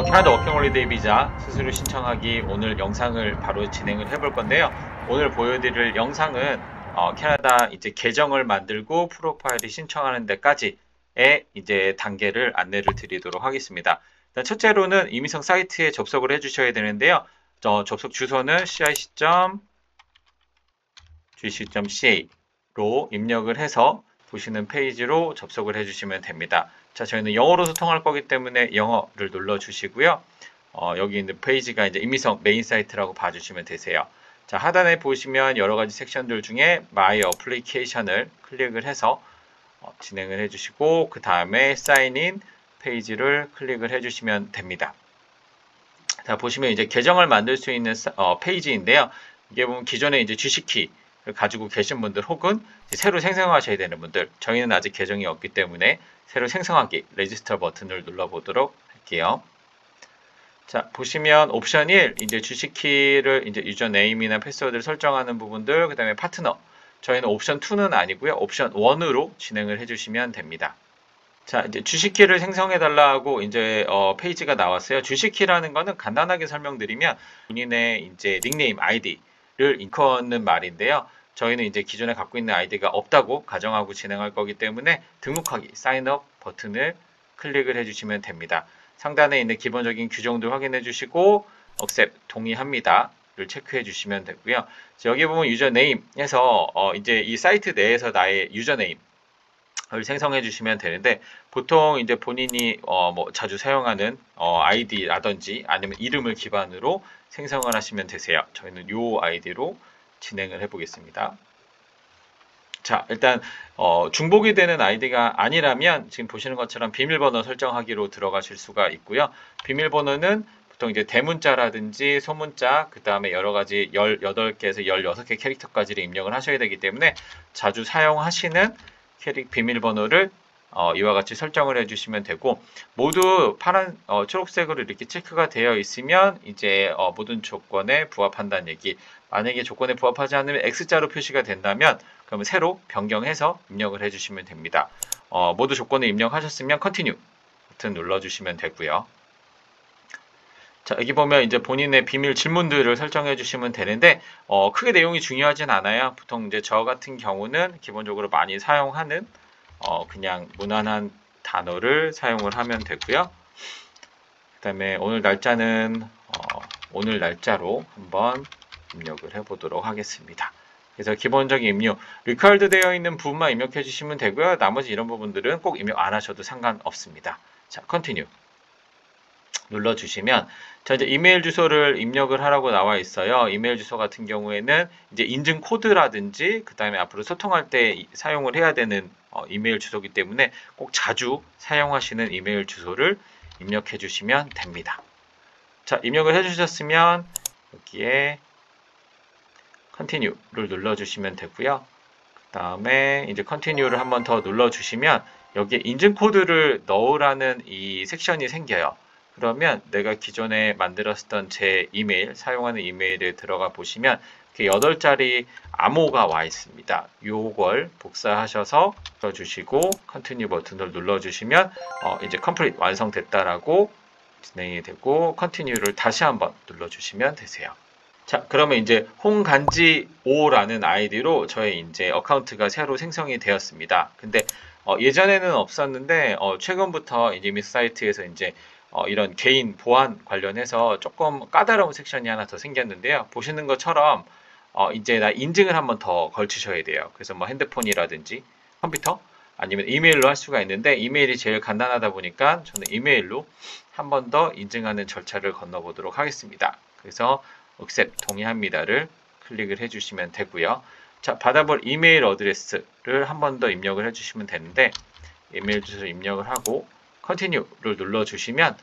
캐나다 워킹홀리데이 비자 수수료 신청하기 오늘 영상을 바로 진행을 해볼 건데요. 오늘 보여드릴 영상은 캐나다 이제 계정을 만들고 프로파일을 신청하는 데까지의 이제 단계를 안내를 드리도록 하겠습니다. 일단 첫째로는 이미성 사이트에 접속을 해주셔야 되는데요. 접속 주소는 cic.gc.ca로 입력을 해서 보시는 페이지로 접속을 해주시면 됩니다. 자, 저희는 영어로 소통할 거기 때문에 영어를 눌러 주시고요. 여기 있는 페이지가 이제 이미성 메인 사이트라고 봐주시면 되세요. 자, 하단에 보시면 여러 가지 섹션들 중에 My Application을 클릭을 해서 진행을 해주시고, 그 다음에 사인인 페이지를 클릭을 해주시면 됩니다. 자, 보시면 이제 계정을 만들 수 있는 페이지인데요. 이게 보면 기존에 이제 주식키 가지고 계신 분들 혹은 새로 생성하셔야 되는 분들, 저희는 아직 계정이 없기 때문에 새로 생성하기 레지스터 버튼을 눌러보도록 할게요. 자, 보시면 옵션 1, 이제 주식키를 이제 유저 네임이나 패스워드를 설정하는 부분들, 그 다음에 파트너, 저희는 옵션 2는 아니고요, 옵션 1으로 진행을 해주시면 됩니다. 자, 이제 주식키를 생성해 달라고 이제 페이지가 나왔어요. 주식키라는 거는 간단하게 설명드리면 본인의 이제 닉네임, 아이디를 일컫는 말인데요. 저희는 이제 기존에 갖고 있는 아이디가 없다고 가정하고 진행할 거기 때문에 등록하기, 사인업 버튼을 클릭을 해주시면 됩니다. 상단에 있는 기본적인 규정들 확인해 주시고 accept, 동의합니다를 체크해 주시면 되고요. 여기 보면 유저네임에서 이제 이 사이트 내에서 나의 유저네임 을 생성해 주시면 되는데, 보통 이제 본인이 뭐 자주 사용하는 아이디라든지 아니면 이름을 기반으로 생성을 하시면 되세요. 저희는 요 아이디로 진행을 해 보겠습니다. 자, 일단 중복이 되는 아이디가 아니라면 지금 보시는 것처럼 비밀번호 설정하기로 들어가실 수가 있고요. 비밀번호는 보통 이제 대문자라든지 소문자, 그 다음에 여러 가지 18개에서 16개 캐릭터까지를 입력을 하셔야 되기 때문에 자주 사용하시는 비밀번호를 이와 같이 설정을 해주시면 되고, 모두 파란 초록색으로 이렇게 체크가 되어 있으면 이제 모든 조건에 부합한다는 얘기. 만약에 조건에 부합하지 않으면 X자로 표시가 된다면 그러면 새로 변경해서 입력을 해주시면 됩니다. 모두 조건을 입력하셨으면 Continue 버튼 눌러주시면 되고요. 자, 여기 보면 이제 본인의 비밀 질문들을 설정해 주시면 되는데, 크게 내용이 중요하진 않아요. 보통 이제 저 같은 경우는 기본적으로 많이 사용하는, 그냥 무난한 단어를 사용을 하면 되고요. 그 다음에 오늘 날짜는, 오늘 날짜로 한번 입력을 해 보도록 하겠습니다. 그래서 기본적인 입력, required 되어 있는 부분만 입력해 주시면 되고요. 나머지 이런 부분들은 꼭 입력 안 하셔도 상관없습니다. 자, continue. 눌러주시면, 자, 이제 이메일 주소를 입력을 하라고 나와 있어요. 이메일 주소 같은 경우에는 이제 인증 코드라든지 그 다음에 앞으로 소통할 때 사용을 해야 되는 이메일 주소이기 때문에 꼭 자주 사용하시는 이메일 주소를 입력해 주시면 됩니다. 자, 입력을 해주셨으면 여기에 Continue를 눌러주시면 되고요. 그 다음에 이제 Continue를 한번 더 눌러주시면 여기에 인증 코드를 넣으라는 이 섹션이 생겨요. 그러면 내가 기존에 만들었던 제 이메일, 사용하는 이메일에 들어가 보시면 이렇게 8자리 암호가 와 있습니다. 요걸 복사하셔서 넣어주시고 Continue 버튼을 눌러주시면 이제 Complete 완성됐다라고 진행이 되고 Continue를 다시 한번 눌러주시면 되세요. 자, 그러면 이제 홍간지5라는 아이디로 저의 이제 어카운트가 새로 생성이 되었습니다. 근데 예전에는 없었는데 최근부터 이제 미스 사이트에서 이제 이런 개인 보안 관련해서 조금 까다로운 섹션이 하나 더 생겼는데요. 보시는 것처럼 이제 나 인증을 한번 더 걸치셔야 돼요. 그래서 뭐 핸드폰이라든지 컴퓨터 아니면 이메일로 할 수가 있는데, 이메일이 제일 간단하다 보니까 저는 이메일로 한 번 더 인증하는 절차를 건너보도록 하겠습니다. 그래서 accept, 동의합니다를 클릭을 해주시면 되고요. 자, 받아볼 이메일 어드레스를 한 번 더 입력을 해주시면 되는데, 이메일 주소를 입력을 하고 Continue를 눌러주시면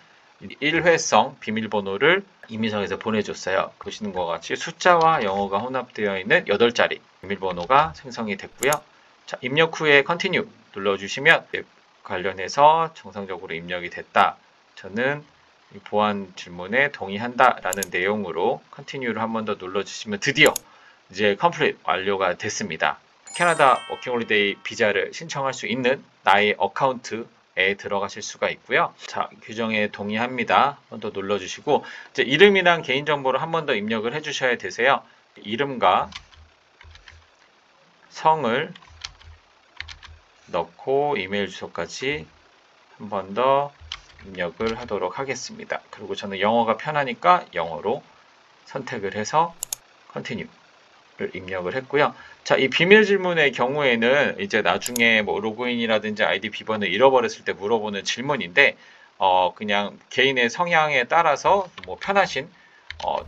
1회성 비밀번호를 이미성에서 보내줬어요. 보시는 것 같이 숫자와 영어가 혼합되어 있는 8자리 비밀번호가 생성이 됐고요. 자, 입력 후에 Continue 눌러주시면 관련해서 정상적으로 입력이 됐다. 저는 보안 질문에 동의한다 라는 내용으로 Continue를 한 번 더 눌러주시면 드디어 이제 Complete 완료가 됐습니다. 캐나다 워킹홀리데이 비자를 신청할 수 있는 나의 어카운트 들어가실 수가 있고요. 자, 규정에 동의합니다. 한 번 더 눌러주시고 이제 이름이랑 개인정보를 한 번 더 입력을 해주셔야 되세요. 이름과 성을 넣고 이메일 주소까지 한 번 더 입력을 하도록 하겠습니다. 그리고 저는 영어가 편하니까 영어로 선택을 해서 Continue를 입력을 했고요. 자, 이 비밀 질문의 경우에는 이제 나중에 뭐 로그인이라든지 아이디 비번을 잃어버렸을 때 물어보는 질문인데 그냥 개인의 성향에 따라서 뭐 편하신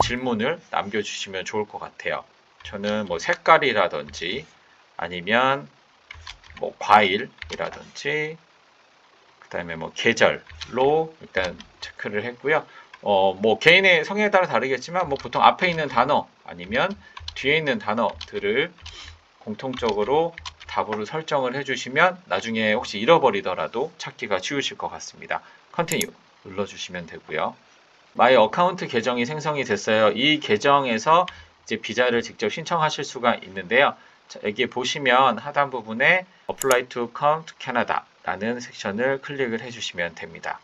질문을 남겨주시면 좋을 것 같아요. 저는 뭐 색깔이라든지 아니면 뭐 과일이라든지 그 다음에 뭐 계절로 일단 체크를 했고요. 뭐 개인의 성향에 따라 다르겠지만 뭐 보통 앞에 있는 단어 아니면 뒤에 있는 단어들을 공통적으로 답으로 설정을 해주시면 나중에 혹시 잃어버리더라도 찾기가 쉬우실 것 같습니다. Continue 눌러주시면 되고요. 마이 어카운트 계정이 생성이 됐어요. 이 계정에서 이제 비자를 직접 신청하실 수가 있는데요. 자, 여기 보시면 하단 부분에 Apply to come to Canada 라는 섹션을 클릭을 해주시면 됩니다.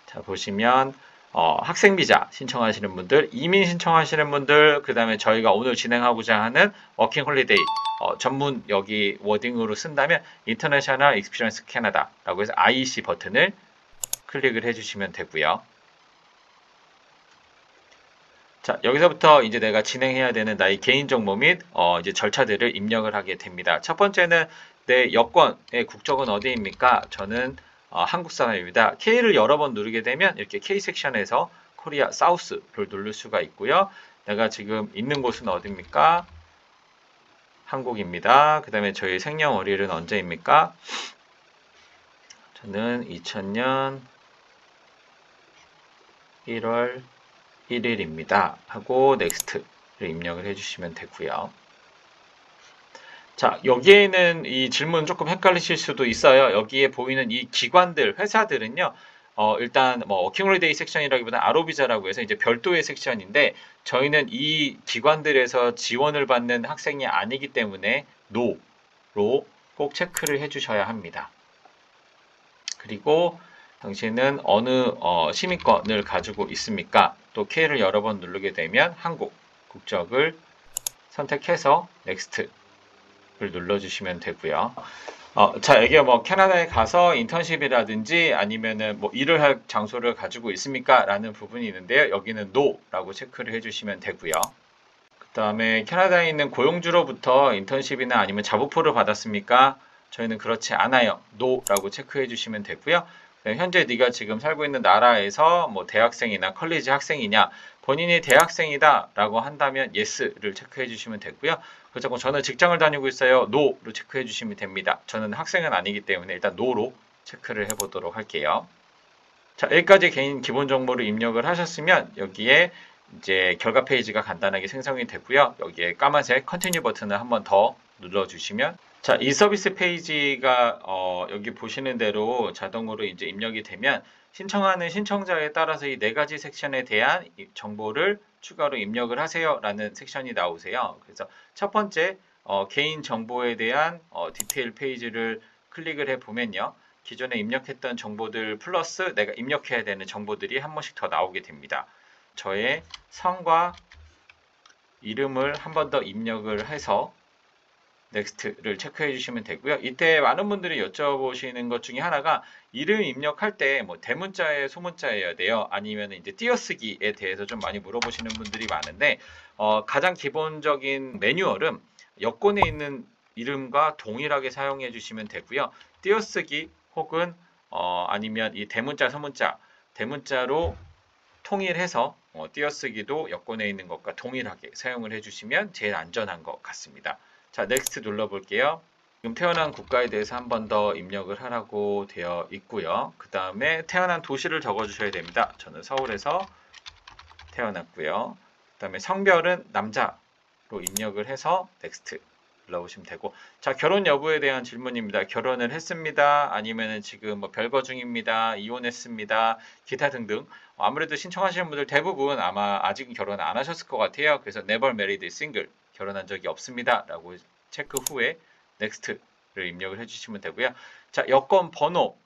자, 보시면 학생 비자 신청하시는 분들, 이민 신청하시는 분들, 그 다음에 저희가 오늘 진행하고자 하는 워킹 홀리데이 전문 여기 워딩으로 쓴다면 International Experience Canada라고 해서 IEC 버튼을 클릭을 해주시면 되고요. 자, 여기서부터 이제 내가 진행해야 되는 나의 개인정보 및 이제 절차들을 입력을 하게 됩니다. 첫 번째는 내 여권의 국적은 어디입니까? 저는 한국 사람입니다. K를 여러 번 누르게 되면 이렇게 K 섹션에서 코리아 사우스를 누를 수가 있고요. 내가 지금 있는 곳은 어디입니까? 한국입니다. 그 다음에 저희 생년월일은 언제입니까? 저는 2000년 1월 1일입니다. 하고 넥스트를 입력을 해주시면 되고요. 자, 여기에는 이 질문 조금 헷갈리실 수도 있어요. 여기에 보이는 이 기관들, 회사들은요. 일단 뭐 워킹홀리데이 섹션이라기보다는 아로비자라고 해서 이제 별도의 섹션인데 저희는 이 기관들에서 지원을 받는 학생이 아니기 때문에 NO로 꼭 체크를 해주셔야 합니다. 그리고 당신은 어느 시민권을 가지고 있습니까? 또 K를 여러 번 누르게 되면 한국 국적을 선택해서 넥스트를 눌러주시면 되고요. 자, 여기 뭐 캐나다에 가서 인턴십이라든지 아니면은 뭐 일을 할 장소를 가지고 있습니까? 라는 부분이 있는데요. 여기는 NO라고 체크를 해주시면 되고요. 그 다음에 캐나다에 있는 고용주로부터 인턴십이나 아니면 자부포를 받았습니까? 저희는 그렇지 않아요. NO라고 체크해 주시면 되고요. 현재 네가 지금 살고 있는 나라에서 뭐 대학생이나 컬리지 학생이냐 본인이 대학생이다 라고 한다면 yes를 체크해 주시면 되고요. 그렇다고 저는 직장을 다니고 있어요. no로 체크해 주시면 됩니다. 저는 학생은 아니기 때문에 일단 no로 체크를 해 보도록 할게요. 자, 여기까지 개인 기본 정보를 입력을 하셨으면 여기에 이제 결과 페이지가 간단하게 생성이 됐고요. 여기에 까만색 컨티뉴 버튼을 한번 더 눌러주시면 자, 이 서비스 페이지가 여기 보시는 대로 자동으로 이제 입력이 되면 신청하는 신청자에 따라서 이 네 가지 섹션에 대한 정보를 추가로 입력을 하세요 라는 섹션이 나오세요. 그래서 첫 번째 개인 정보에 대한 디테일 페이지를 클릭을 해 보면요. 기존에 입력했던 정보들 플러스 내가 입력해야 되는 정보들이 한 번씩 더 나오게 됩니다. 저의 성과 이름을 한 번 더 입력을 해서 넥스트를 체크해 주시면 되고요. 이때 많은 분들이 여쭤보시는 것 중에 하나가 이름 입력할 때 뭐 대문자에 소문자여야 돼요. 아니면 이제 띄어쓰기에 대해서 좀 많이 물어보시는 분들이 많은데 가장 기본적인 매뉴얼은 여권에 있는 이름과 동일하게 사용해 주시면 되고요. 띄어쓰기 혹은 아니면 이 대문자, 소문자, 대문자로 통일해서 띄어쓰기도 여권에 있는 것과 동일하게 사용을 해주시면 제일 안전한 것 같습니다. 자, 넥스트 눌러볼게요. 지금 태어난 국가에 대해서 한 번 더 입력을 하라고 되어 있고요. 그 다음에 태어난 도시를 적어주셔야 됩니다. 저는 서울에서 태어났고요. 그 다음에 성별은 남자로 입력을 해서 넥스트 눌러보시면 되고, 자, 결혼 여부에 대한 질문입니다. 결혼을 했습니다. 아니면은 지금 뭐 별거 중입니다. 이혼했습니다. 기타 등등. 아무래도 신청하시는 분들 대부분 아마 아직은 결혼 안 하셨을 것 같아요. 그래서 never married single 결혼한 적이 없습니다. 라고 체크 후에 넥스트를 입력을 해주시면 되고요. 자, 여권 번호.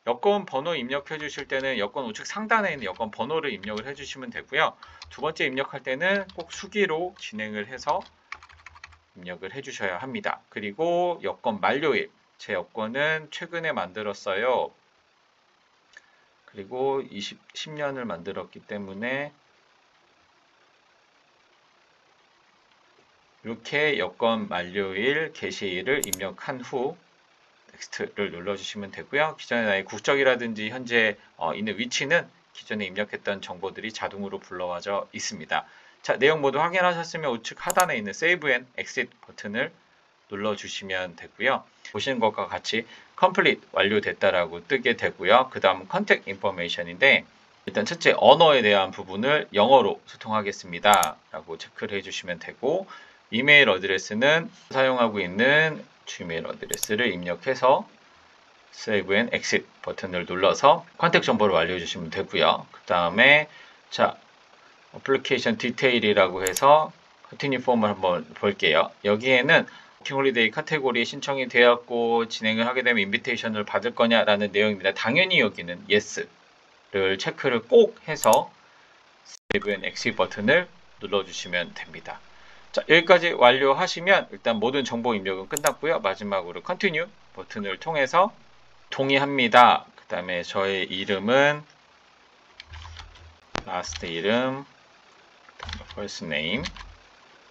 여권 번호 입력해 주실 때는 여권 우측 상단에 있는 여권 번호를 입력을 해 주시면 되고요. 두 번째 입력할 때는 꼭 수기로 진행을 해서 입력을 해 주셔야 합니다. 그리고 여권 만료일, 제 여권은 최근에 만들었어요. 그리고 10년을 만들었기 때문에 이렇게 여권 만료일, 게시일을 입력한 후 넥스트를 눌러주시면 되고요. 기존의 나의 국적이라든지 현재 있는 위치는 기존에 입력했던 정보들이 자동으로 불러와져 있습니다. 자, 내용 모두 확인하셨으면 우측 하단에 있는 Save and Exit 버튼을 눌러주시면 되고요. 보시는 것과 같이 Complete 완료됐다라고 뜨게 되고요. 그 다음 Contact Information인데 일단 첫째 언어에 대한 부분을 영어로 소통하겠습니다 라고 체크를 해주시면 되고 이메일 어드레스는 사용하고 있는 지메일 어드레스를 입력해서 Save and Exit 버튼을 눌러서 컨택 정보를 완료해 주시면 되고요. 그 다음에 자 어플리케이션 디테일이라고 해서 Continue 폼을 한번 볼게요. 여기에는 워킹 홀리데이 카테고리에 신청이 되었고 진행을 하게 되면 인비테이션을 받을 거냐라는 내용입니다. 당연히 여기는 Yes를 체크를 꼭 해서 Save and Exit 버튼을 눌러주시면 됩니다. 자, 여기까지 완료하시면 일단 모든 정보 입력은 끝났고요. 마지막으로 Continue 버튼을 통해서 동의합니다. 그 다음에 저의 이름은 last 이름, first name,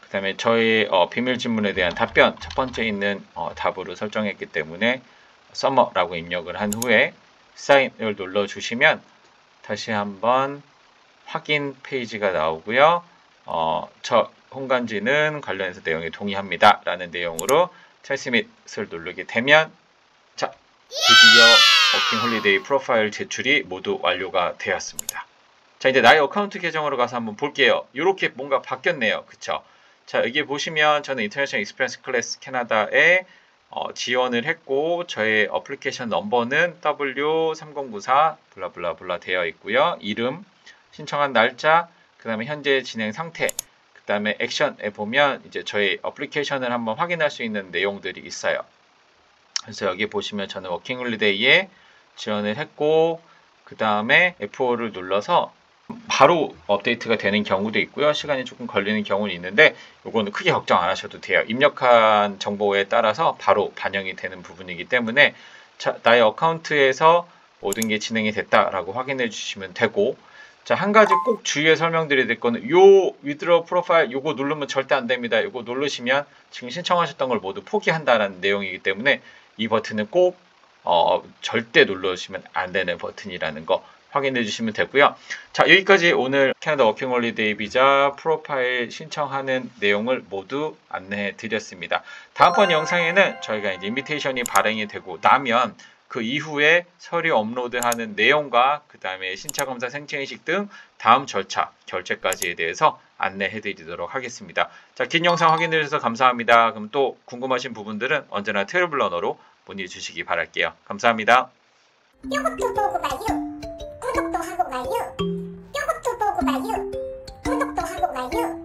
그 다음에 저의 비밀 질문에 대한 답변 첫 번째 있는 답으로 설정했기 때문에 summer라고 입력을 한 후에 sign을 눌러주시면 다시 한번 확인 페이지가 나오고요. 저 홍간지는 관련해서 내용에 동의합니다 라는 내용으로 채스밋을 누르게 되면 자 드디어 워킹 홀리데이 프로파일 제출이 모두 완료가 되었습니다. 자 이제 나의 어카운트 계정으로 가서 한번 볼게요. 이렇게 뭔가 바뀌었네요. 그쵸? 자 여기 보시면 저는 인터내셔널 익스피리언스 클래스 캐나다에 지원을 했고 저의 어플리케이션 넘버는 W3094 블라블라블라 되어 있고요. 이름, 신청한 날짜, 그 다음에 현재 진행 상태, 그 다음에 액션에 보면 이제 저희 어플리케이션을 한번 확인할 수 있는 내용들이 있어요. 그래서 여기 보시면 저는 워킹 홀리데이에 지원을 했고 그 다음에 F5를 눌러서 바로 업데이트가 되는 경우도 있고요. 시간이 조금 걸리는 경우는 있는데 이거는 크게 걱정 안 하셔도 돼요. 입력한 정보에 따라서 바로 반영이 되는 부분이기 때문에 자, 나의 어카운트에서 모든 게 진행이 됐다라고 확인해 주시면 되고 자, 한 가지 꼭 주의해 설명드려야 될 거는 요 withdraw profile 요거 누르면 절대 안 됩니다. 요거 누르시면 지금 신청하셨던 걸 모두 포기한다라는 내용이기 때문에 이 버튼은 꼭 절대 눌러주시면 안 되는 버튼이라는 거 확인해 주시면 되고요. 자, 여기까지 오늘 캐나다 워킹 홀리데이 비자 프로파일 신청하는 내용을 모두 안내해 드렸습니다. 다음번 영상에는 저희가 이제 인비테이션이 발행이 되고 나면 그 이후에 서류 업로드하는 내용과 그 다음에 신차검사 생체인식 등 다음 절차, 결제까지에 대해서 안내해 드리도록 하겠습니다. 자, 긴 영상 확인해 주셔서 감사합니다. 그럼 또 궁금하신 부분들은 언제나 트래블러너로 문의 주시기 바랄게요. 감사합니다. 요것도 보고 가요. 구독도 하고 가요. 요것도 보고 가요. 구독도 하고 가요.